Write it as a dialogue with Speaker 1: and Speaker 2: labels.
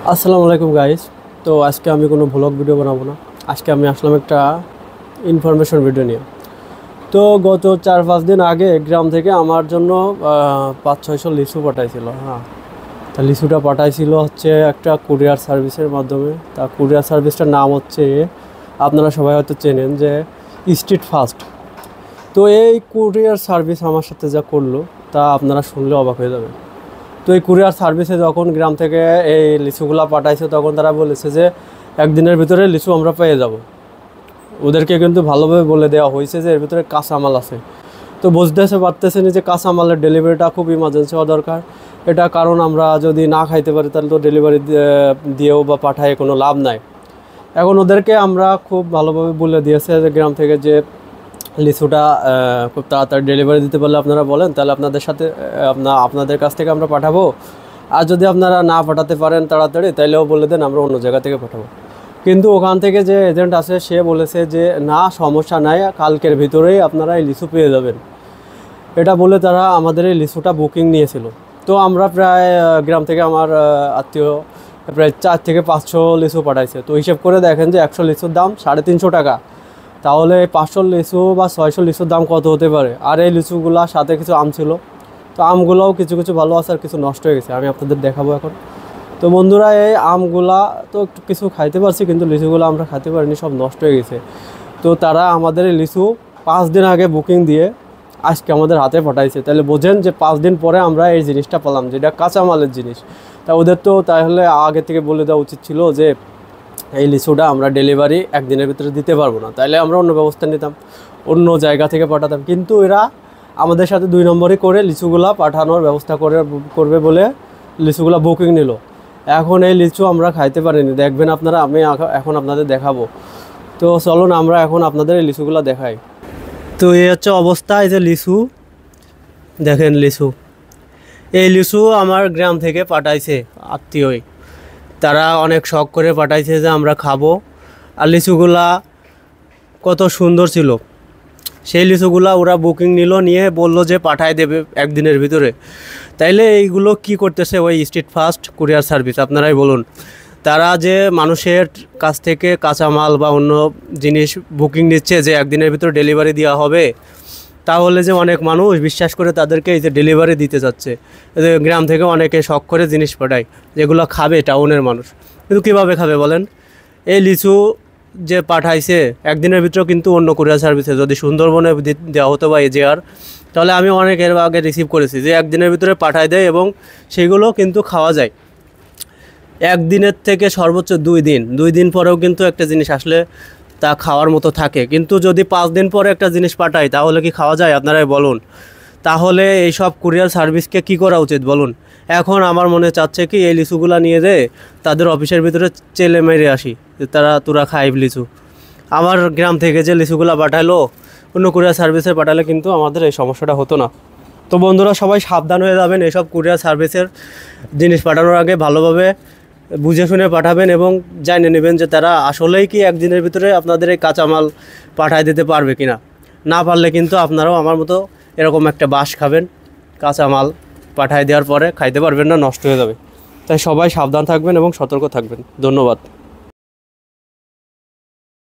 Speaker 1: আসসালামু আলাইকুম গাইস। তো আজকে আমি কোনো ভ্লগ ভিডিও বানাবো না। আজকে আমি আসলাম একটা ইনফরমেশন ভিডিও নিয়ে। তো গত 4-5 দিন আগে গ্রাম থেকে আমার জন্য 500-600 লিচু পাঠাইছিল। হ্যাঁ, তা লিচুটা পাঠাইছিল হচ্ছে একটা কুরিয়ার সার্ভিসের মাধ্যমে। তা কুরিয়ার সার্ভিসটার নাম হচ্ছে, আপনারা সবাই হয়তো চেনেন, যে স্ট্রিট ফাস্ট। তো এই কুরিয়ার সার্ভিস আমার সাথে যা করলো তা আপনারা শুনলে অবাক হয়ে যাবেন। তো এই কুরিয়ার সার্ভিসে যখন গ্রাম থেকে এই লিচুগুলা পাঠাইছে তখন তারা বলেছে যে একদিনের ভিতরে লিচু আমরা পেয়ে যাব। ওদেরকে কিন্তু ভালোভাবে বলে দেওয়া হয়েছে যে এর ভিতরে কাঁচামাল আছে। তো বুঝতেছে পারতেছেন যে কাঁচামালের ডেলিভারিটা খুব ইমার্জেন্সি হওয়া দরকার। এটা কারণ আমরা যদি না খাইতে পারি তাহলে তো ডেলিভারি দিয়েও বা পাঠায় কোনো লাভ নাই। এখন ওদেরকে আমরা খুব ভালোভাবে বলে দিয়েছে যে গ্রাম থেকে যে লিচুটা খুব তাড়াতাড়ি ডেলিভারি দিতে পারলে আপনারা বলেন, তাহলে আপনাদের সাথে আপনাদের কাছ থেকে আমরা পাঠাবো। আর যদি আপনারা না পাঠাতে পারেন তাড়াতাড়ি, তাইলেও বলে দেন, আমরা অন্য জায়গা থেকে পাঠাবো। কিন্তু ওখান থেকে যে এজেন্ট আছে সে বলেছে যে না, সমস্যা নাই, কালকের ভিতরেই আপনারা এই লিচু পেয়ে যাবেন। এটা বলে তারা আমাদের এই লিচুটা বুকিং নিয়েছিল। তো আমরা প্রায় গ্রাম থেকে আমার আত্মীয় প্রায় 400-500 লিচু পাঠাইছে। তো হিসেব করে দেখেন যে 100 লিচুর দাম 350 টাকা। তাহলে 500 লিচু বা 600 লিচুর দাম কত হতে পারে। আর এই লিচুগুলার সাথে কিছু আম ছিল। তো আমগুলোও কিছু কিছু ভালো আছে আর কিছু নষ্ট হয়ে গেছে, আমি আপনাদের দেখাবো এখন। তো বন্ধুরা, এই আমগুলা তো একটু কিছু খাইতে পারছি, কিন্তু লিচুগুলো আমরা খাইতে পারিনি, সব নষ্ট হয়ে গেছে। তো তারা আমাদের এই লিচু 5 দিন আগে বুকিং দিয়ে আজকে আমাদের হাতে পাঠাইছে। তাহলে বোঝেন যে 5 দিন পরে আমরা এই জিনিসটা পেলাম, যেটা কাঁচামালের জিনিস। তা ওদের তো তাহলে আগে থেকে বলে দেওয়া উচিত ছিল যে এই লিচুটা আমরা ডেলিভারি একদিনের ভিতরে দিতে পারবো না, তাইলে আমরা অন্য ব্যবস্থা নিতাম, অন্য জায়গা থেকে পাঠাতাম। কিন্তু এরা আমাদের সাথে 2 নম্বরই করে লিচুগুলা পাঠানোর ব্যবস্থা করবে বলে লিচুগুলা বুকিং নিল। এখন এই লিচু আমরা খাইতে পারিনি, দেখবেন আপনারা, আমি এখন আপনাদের দেখাবো। তো চলুন আমরা এখন আপনাদের এই লিচুগুলা দেখাই। তো এই হচ্ছে অবস্থা, এই যে লিচু দেখেন, লিচু, এই লিচু আমার গ্রাম থেকে পাঠাইছে আত্মীয়ই। তারা অনেক শখ করে পাঠাইছে যে আমরা খাবো। আর লিচুগুলা কত সুন্দর ছিল। সেই লিচুগুলা ওরা বুকিং নিল, নিয়ে বললো যে পাঠায় দেবে একদিনের ভিতরে। তাইলে এইগুলো কি করতেছে ওই স্ট্রিট ফাস্ট কুরিয়ার সার্ভিস, আপনারাই বলুন। তারা যে মানুষের কাছ থেকে কাঁচামাল বা অন্য জিনিস বুকিং নিচ্ছে যে একদিনের ভিতরে ডেলিভারি দেওয়া হবে, তাহলে যে অনেক মানুষ বিশ্বাস করে তাদেরকে এই যে ডেলিভারি দিতে যাচ্ছে। গ্রাম থেকে অনেকে শখ করে জিনিস পাঠায় যেগুলো খাবে টাউনের মানুষ, কিন্তু কীভাবে খাবে বলেন। এই লিচু যে পাঠাইছে একদিনের ভিতরে, কিন্তু অন্য কুরিয়ার সার্ভিসে যদি সুন্দরবনে দেওয়া হতো বা এজেআর, তাহলে আমি অনেক এর আগে রিসিভ করেছি যে একদিনের ভিতরে পাঠায় দেয় এবং সেগুলো কিন্তু খাওয়া যায়। একদিনের থেকে সর্বোচ্চ 2 দিন, 2 দিন পরেও কিন্তু একটা জিনিস আসলে তা খাওয়ার মতো থাকে। কিন্তু যদি 5 দিন পরে একটা জিনিস পাঠায় তাহলে কি খাওয়া যায়, আপনারাই বলুন। তাহলে এই সব কুরিয়ার সার্ভিসকে কি করা উচিত বলুন। এখন আমার মনে চাচ্ছে কি এই লিচুগুলা নিয়ে যেয়ে তাদের অফিসের ভিতরে চেলে মেরে আসি, যে তোরা খাইব লিচু। আমার গ্রাম থেকে যে লিচুগুলা পাঠালো অন্য কুরিয়ার সার্ভিসে পাঠালে কিন্তু আমাদের এই সমস্যাটা হতো না। তো বন্ধুরা, সবাই সাবধান হয়ে যাবেন। এইসব কুরিয়ার সার্ভিসের জিনিস পাঠানোর আগে ভালোভাবে বুঝে শুনে পাঠাবেন এবং জানিয়ে নেবেন যে তারা আসলেই কি একদিনের ভিতরে আপনাদের এই কাঁচামাল পাঠায় দিতে পারবে কি না। না পারলে কিন্তু আপনারাও আমার মতো এরকম একটা বাস খাবেন, কাঁচামাল পাঠায় দেওয়ার পরে খাইতে পারবেন না, নষ্ট হয়ে যাবে। তাই সবাই সাবধান থাকবেন এবং সতর্ক থাকবেন। ধন্যবাদ।